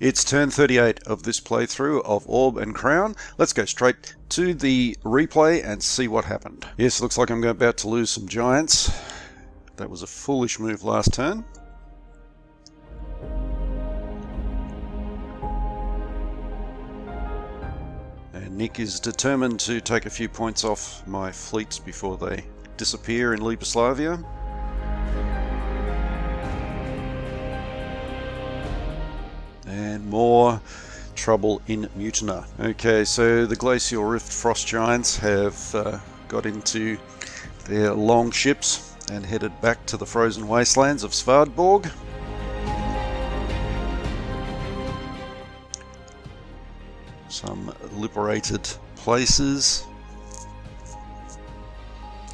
It's turn 38 of this playthrough of Orb and Crown. Let's go straight to the replay and see what happened. Yes, looks like I'm about to lose some giants. That was a foolish move last turn. And Nick is determined to take a few points off my fleets before they disappear in Yugoslavia. And more trouble in Mutina. Okay, so the Glacial Rift Frost Giants have got into their long ships and headed back to the frozen wastelands of Svardborg. Some liberated places.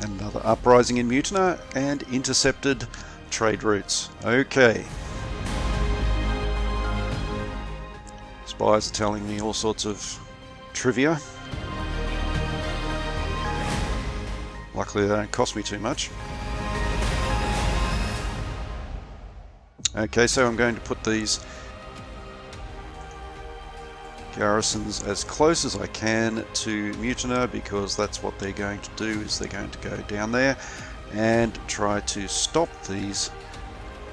Another uprising in Mutina and intercepted trade routes. Okay. Spies are telling me all sorts of trivia. Luckily they don't cost me too much. Okay, so I'm going to put these garrisons as close as I can to Mutina, because that's what they're going to do, is they're going to go down there and try to stop these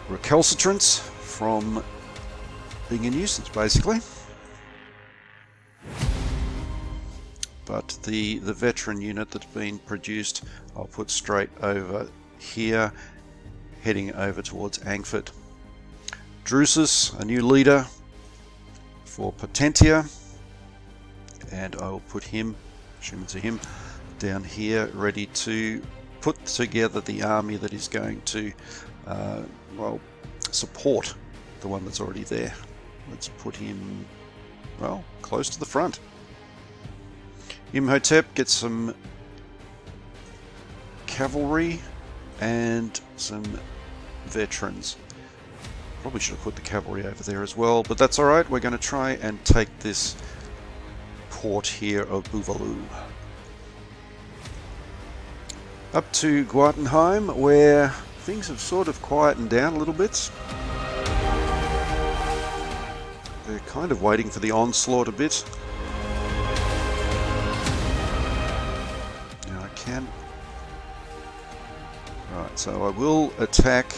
recalcitrants from being a nuisance, basically. But the veteran unit that's been produced, I'll put straight over here, heading over towards Angford. Drusus, a new leader for Potentia, and I will put him, assume it's a him, down here, ready to put together the army that is going to, well, support the one that's already there. Let's put him, well, close to the front. Imhotep gets some cavalry and some veterans. Probably should have put the cavalry over there as well, but that's alright. We're going to try and take this port here of Buvalu. Up to Guatenheim, where things have sort of quietened down a little bit. They're kind of waiting for the onslaught a bit. Now I can... Right, so I will attack...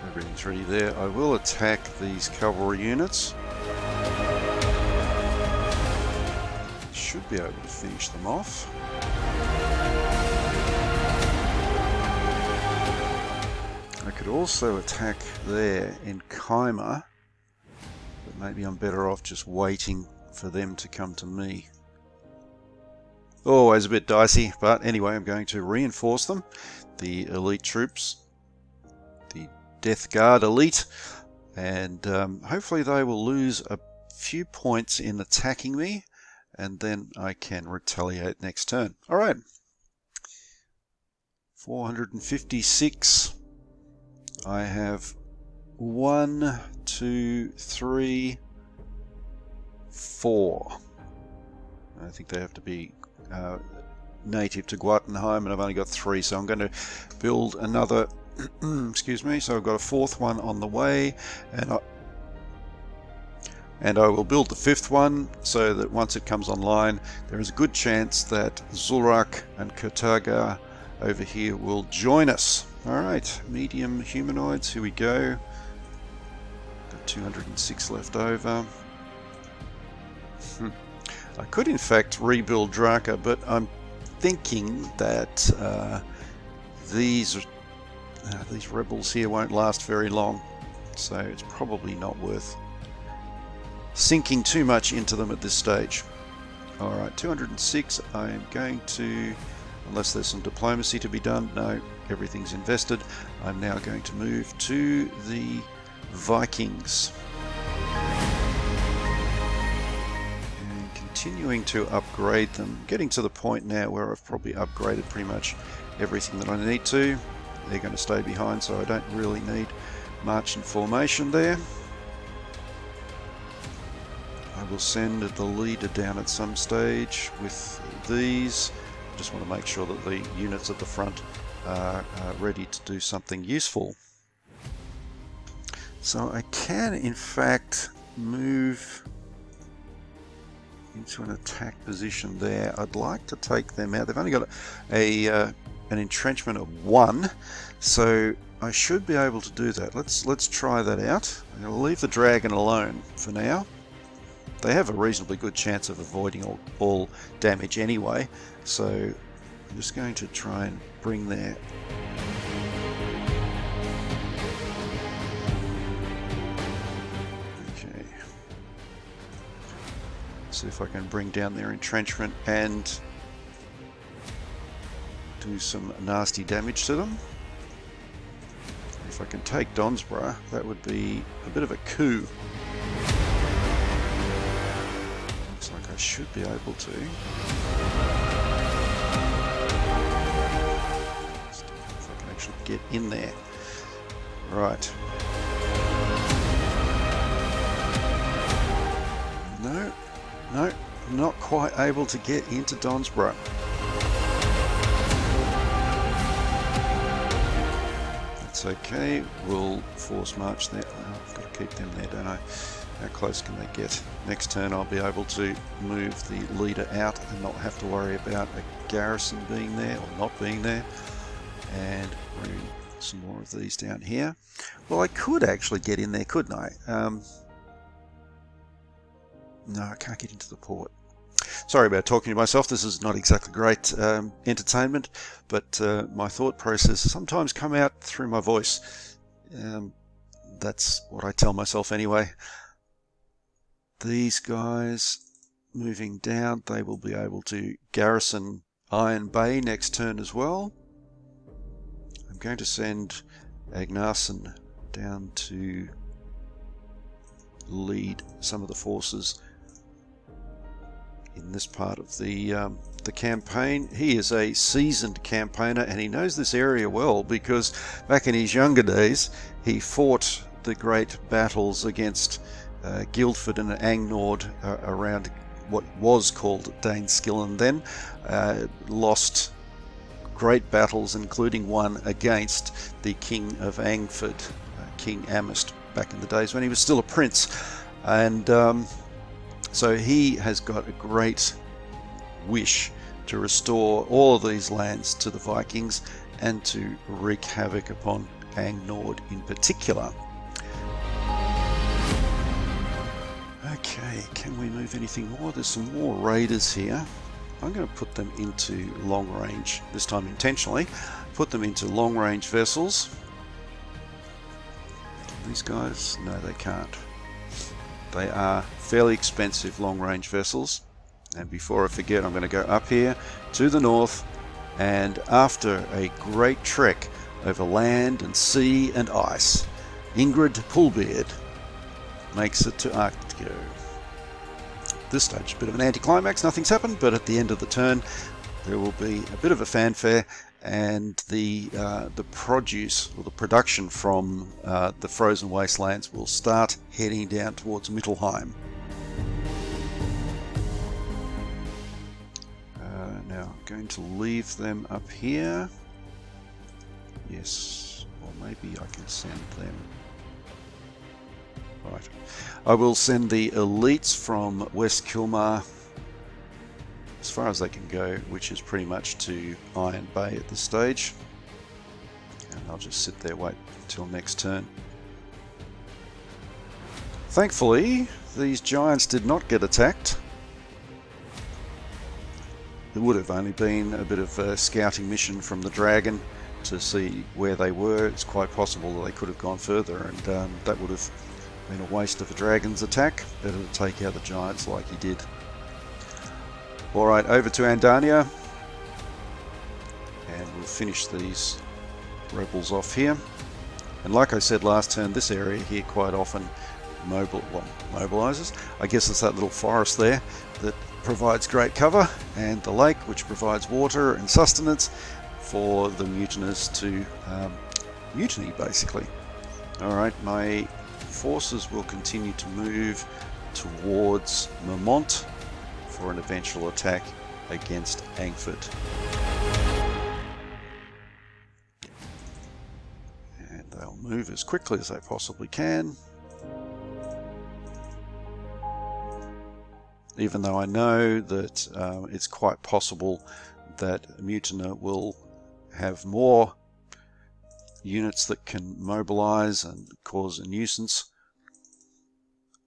Everything's ready there. I will attack these cavalry units. Should be able to finish them off. I could also attack there in Kaima, but maybe I'm better off just waiting for them to come to me. Always a bit dicey, but anyway, I'm going to reinforce them. The elite troops, the Death Guard elite, and hopefully they will lose a few points in attacking me, and then I can retaliate next turn. Alright. 456. I have 1, 2, 3, 4. I think they have to be native to Guatenheim, and I've only got 3, so I'm going to build another excuse me, so I've got a 4th one on the way, and I will build the 5th one so that once it comes online, there is a good chance that Zulrak and Kurtaga over here will join us. Alright, medium humanoids, here we go. Got 206 left over. I could in fact rebuild Draka, but I'm thinking that these rebels here won't last very long, so it's probably not worth sinking too much into them at this stage. Alright, 206, I am going to, unless there's some diplomacy to be done, no, everything's invested. I'm now going to move to the Vikings. And continuing to upgrade them, getting to the point now where I've probably upgraded pretty much everything that I need to. They're going to stay behind, so I don't really need march and formation there. I will send the leader down at some stage with these. I just want to make sure that the units at the front are ready to do something useful. So I can in fact move into an attack position there. I'd like to take them out. They've only got an entrenchment of 1, so I should be able to do that. Let's try that out. I'm going to leave the dragon alone for now. They have a reasonably good chance of avoiding all damage anyway, so I'm just going to try and bring their see if I can bring down their entrenchment and do some nasty damage to them. If I can take Donsborough, that would be a bit of a coup. Looks like I should be able to. If I can actually get in there. Right. No, not quite able to get into Donsborough. That's okay, we'll force march there. Oh, I've got to keep them there, don't I? How close can they get? Next turn I'll be able to move the leader out and not have to worry about a garrison being there or not being there. And bring some more of these down here. Well, I could actually get in there, couldn't I? No, I can't get into the port. Sorry about talking to myself. This is not exactly great entertainment, but my thought process sometimes come out through my voice. That's what I tell myself anyway. These guys moving down, they will be able to garrison Iron Bay next turn as well. I'm going to send Agnarsson down to lead some of the forces in this part of the campaign. He is a seasoned campaigner and he knows this area well because back in his younger days he fought the great battles against Guildford and Angnord around what was called Daneskill, then lost great battles, including one against the King of Angford, King Amist, back in the days when he was still a prince. And so he has got a great wish to restore all of these lands to the Vikings and to wreak havoc upon Angnord in particular. Okay, can we move anything more? There's some more raiders here. I'm going to put them into long range, this time intentionally, put them into long range vessels. These guys, no they can't. They are fairly expensive long-range vessels. And before I forget, I'm going to go up here to the north, and after a great trek over land and sea and ice, Ingrid Pullbeard makes it to Arctio. This stage, a bit of an anticlimax, nothing's happened, but at the end of the turn there will be a bit of a fanfare, and the produce or the production from the frozen wastelands will start heading down towards Mittelheim. Now I'm going to leave them up here. Yes, or maybe I can send them. Right, I will send the elites from West Kilmar as far as they can go, which is pretty much to Iron Bay at this stage, and I'll just sit there, wait until next turn. Thankfully these giants did not get attacked. There would have only been a bit of a scouting mission from the dragon to see where they were. It's quite possible that they could have gone further, and that would have been a waste of a dragon's attack. Better to take out the giants like he did. Alright, over to Andania, and we'll finish these rebels off here. And like I said last turn, this area here quite often mobilises. I guess it's that little forest there that provides great cover, and the lake which provides water and sustenance for the mutinous to mutiny basically. Alright, my forces will continue to move towards Vermont for an eventual attack against Angford. And they'll move as quickly as they possibly can. Even though I know that it's quite possible that Mutiner will have more units that can mobilize and cause a nuisance,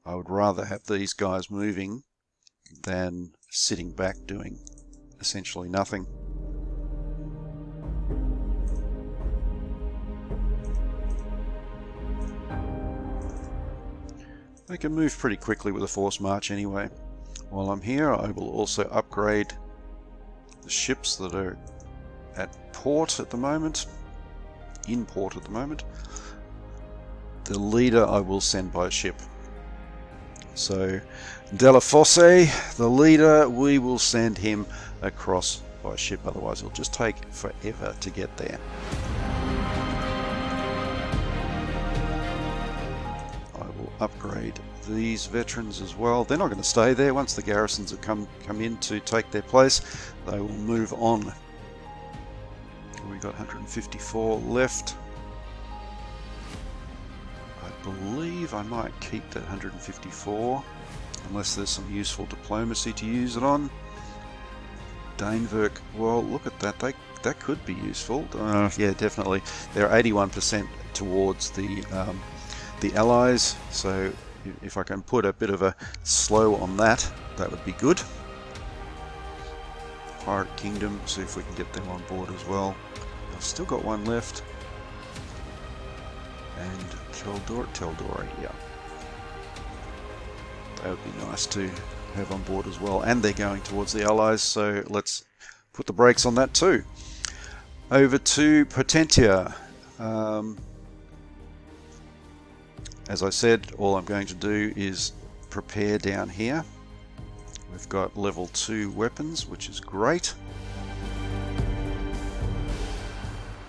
I would rather have these guys moving than sitting back doing essentially nothing. They can move pretty quickly with a forced march anyway. While I'm here, I will also upgrade the ships that are at port at the moment, in port at the moment. The leader I will send by ship. So Della Fosse, the leader, we will send him across by ship, otherwise it'll just take forever to get there. I will upgrade these veterans as well. They're not going to stay there. Once the garrisons have come in to take their place, they will move on. We've got 154 left. I believe I might keep that 154 unless there's some useful diplomacy to use it on. Danevirk, well, look at that. That could be useful. Yeah, definitely. They're 81% towards the Allies, so if I can put a bit of a slow on that, that would be good. Pirate Kingdom, see if we can get them on board as well. I've still got one left. And Teldora, yeah. That would be nice to have on board as well. And they're going towards the Allies, so let's put the brakes on that too. Over to Potentia. As I said, all I'm going to do is prepare down here. We've got level 2 weapons, which is great.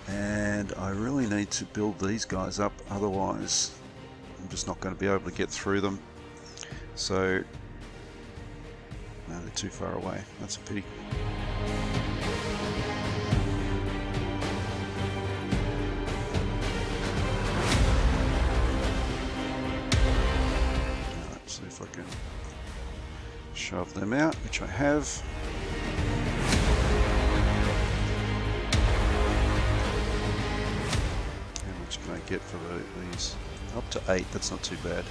And I really need to build these guys up, otherwise I'm just not going to be able to get through them. So, no, they're too far away. That's a pity. See if I can shove them out, which I have. How much can I get for these? Up to 8, that's not too bad.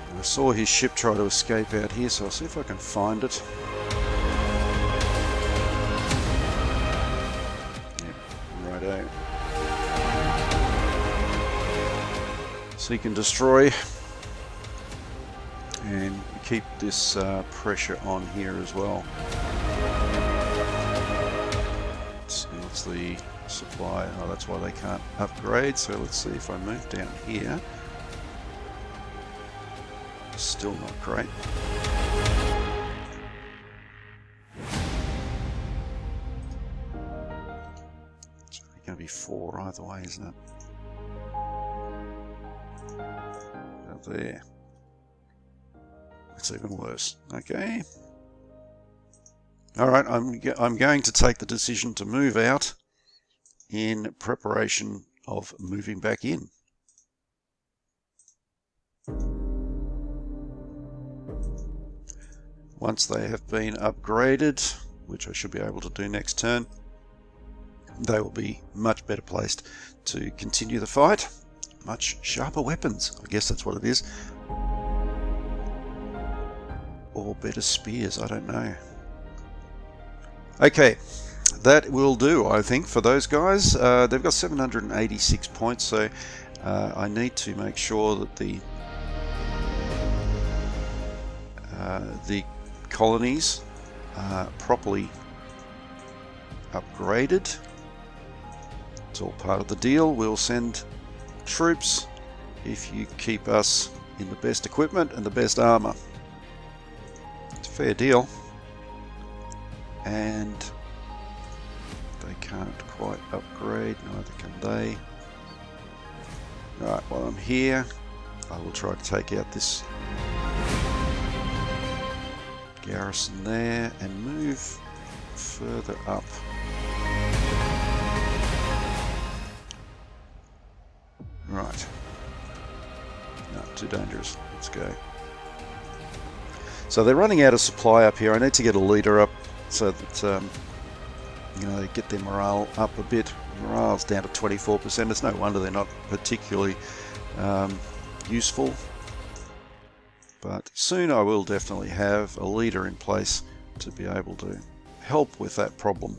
And I saw his ship try to escape out here, so I'll see if I can find it. Yep, righto. Seek and destroy, and keep this pressure on here as well. Let's see, what's the supply? Oh, that's why they can't upgrade. So let's see if I move down here. Still not great. It's going to be 4 either way, isn't it? There. It's even worse. Okay. Alright, I'm going to take the decision to move out in preparation of moving back in. Once they have been upgraded, which I should be able to do next turn, they will be much better placed to continue the fight. Much sharper weapons, I guess that's what it is. Or better spears, I don't know. Okay, that will do, I think, for those guys. They've got 786 points, so I need to make sure that the colonies are properly upgraded. It's all part of the deal. We'll send troops if you keep us in the best equipment and the best armor. It's a fair deal. And they can't quite upgrade, neither can they. Right, while I'm here, I will try to take out this garrison there and move further up. Right. No, too dangerous. Let's go. So they're running out of supply up here. I need to get a leader up so that you know, they get their morale up a bit. Morale's down to 24%. It's no wonder they're not particularly useful. But soon I will definitely have a leader in place to be able to help with that problem.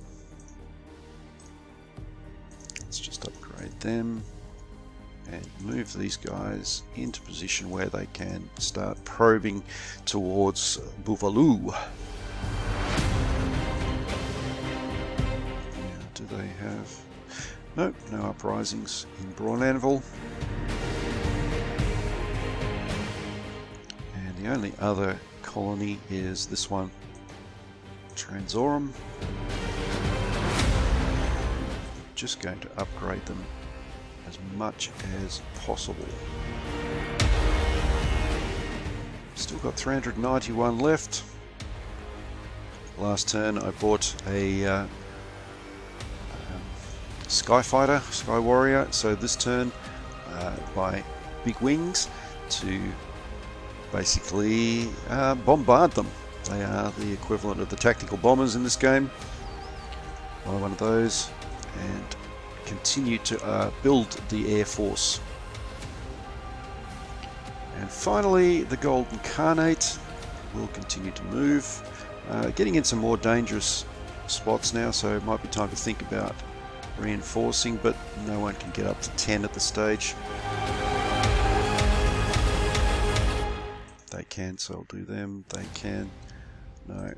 Let's just upgrade them and move these guys into position where they can start probing towards Buvalu. Now, do they have... Nope, no uprisings in Braunanville. And the only other colony is this one, Transorum. Just going to upgrade them as much as possible. Still got 391 left. Last turn I bought a Sky Fighter, Sky Warrior, so this turn by Big Wings to basically bombard them. They are the equivalent of the tactical bombers in this game. Buy one of those and continue to build the Air Force. And finally, the Golden Carnate will continue to move, getting in some more dangerous spots now, so it might be time to think about reinforcing, but no one can get up to 10 at this stage. They can, so I'll do them. They can. No.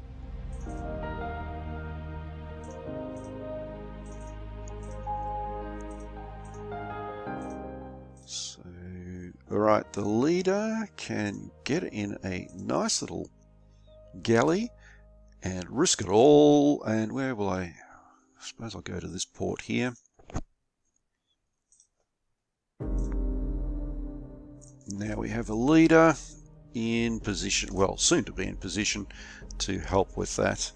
So, alright, the leader can get in a nice little galley and risk it all. And where will I suppose I'll go to this port here. Now we have a leader in position, well, soon to be in position to help with that,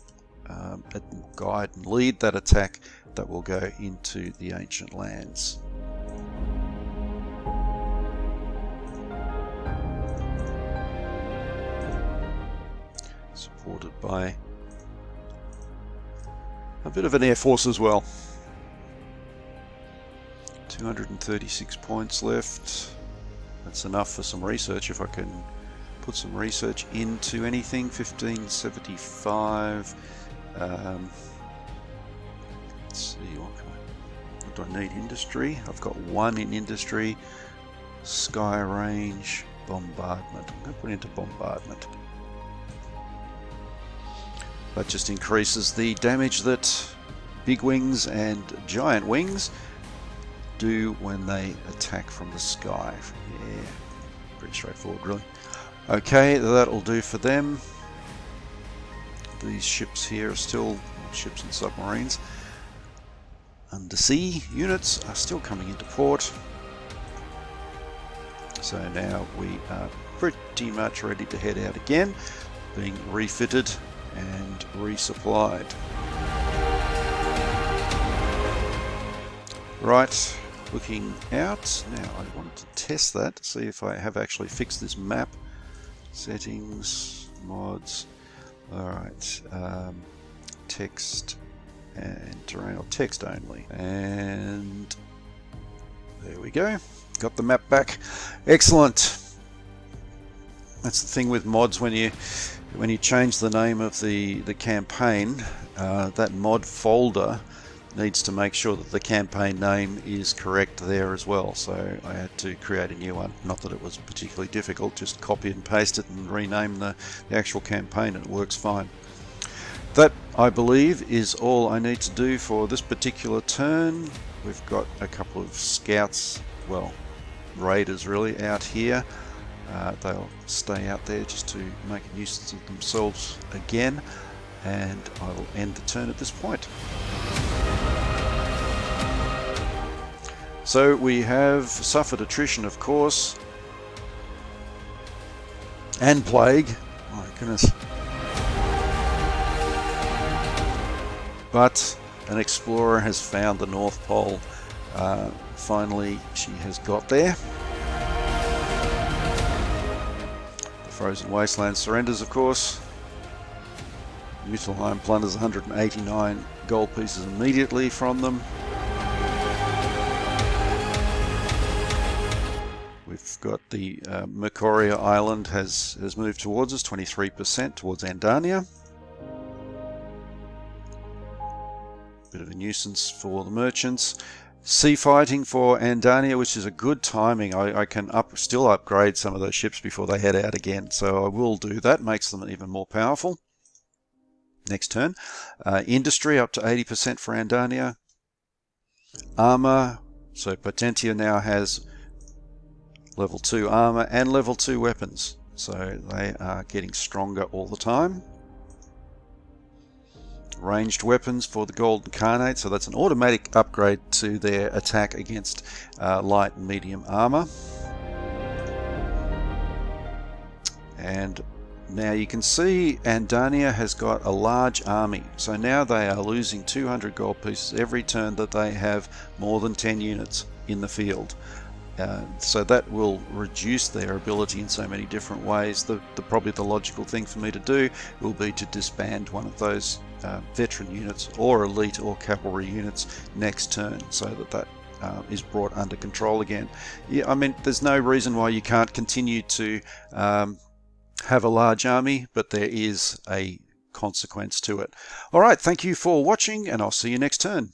guide and lead that attack that will go into the ancient lands. Supported by a bit of an air force as well. 236 points left. That's enough for some research if I can put some research into anything. 1575. Let's see, what do I need? Industry. I've got one in industry. Sky range, bombardment. I'm going to put into bombardment. That just increases the damage that big wings and giant wings do when they attack from the sky. Yeah, pretty straightforward really. Okay, that'll do for them. These ships here are still ships and submarines. Undersea units are still coming into port. So now we are pretty much ready to head out again, being refitted and resupplied. Right, looking out. Now I wanted to test that to see if I have actually fixed this map. Settings, mods, alright, text and terrain, or text only. And there we go, got the map back. Excellent. That's the thing with mods, when you change the name of the campaign, that mod folder needs to make sure that the campaign name is correct there as well. So I had to create a new one. Not that it was particularly difficult, just copy and paste it and rename the actual campaign, and it works fine. That, I believe, is all I need to do for this particular turn. We've got a couple of scouts, well, raiders really, out here. They'll stay out there just to make a nuisance of themselves again, and I will end the turn at this point. So we have suffered attrition, of course, and plague. My goodness. But an explorer has found the North Pole finally she has got there. The Frozen Wasteland surrenders, of course. Mutilheim plunders 189 gold pieces immediately from them. We've got the Mercoria Island has moved towards us, 23% towards Andania. Bit of a nuisance for the merchants. Sea fighting for Andania, which is a good timing. I can still upgrade some of those ships before they head out again, so I will do that. Makes them even more powerful. Next turn. Industry up to 80% for Andania. Armor, so Potentia now has level 2 armor and level 2 weapons, so they are getting stronger all the time. Ranged weapons for the Golden Carnate, so that's an automatic upgrade to their attack against light and medium armor. And now you can see Andania has got a large army, so now they are losing 200 gold pieces every turn that they have more than 10 units in the field. So that will reduce their ability in so many different ways. Probably the logical thing for me to do will be to disband one of those veteran units or elite or cavalry units next turn, so that is brought under control again. Yeah, I mean, there's no reason why you can't continue to have a large army, but there is a consequence to it. All right, thank you for watching, and I'll see you next turn.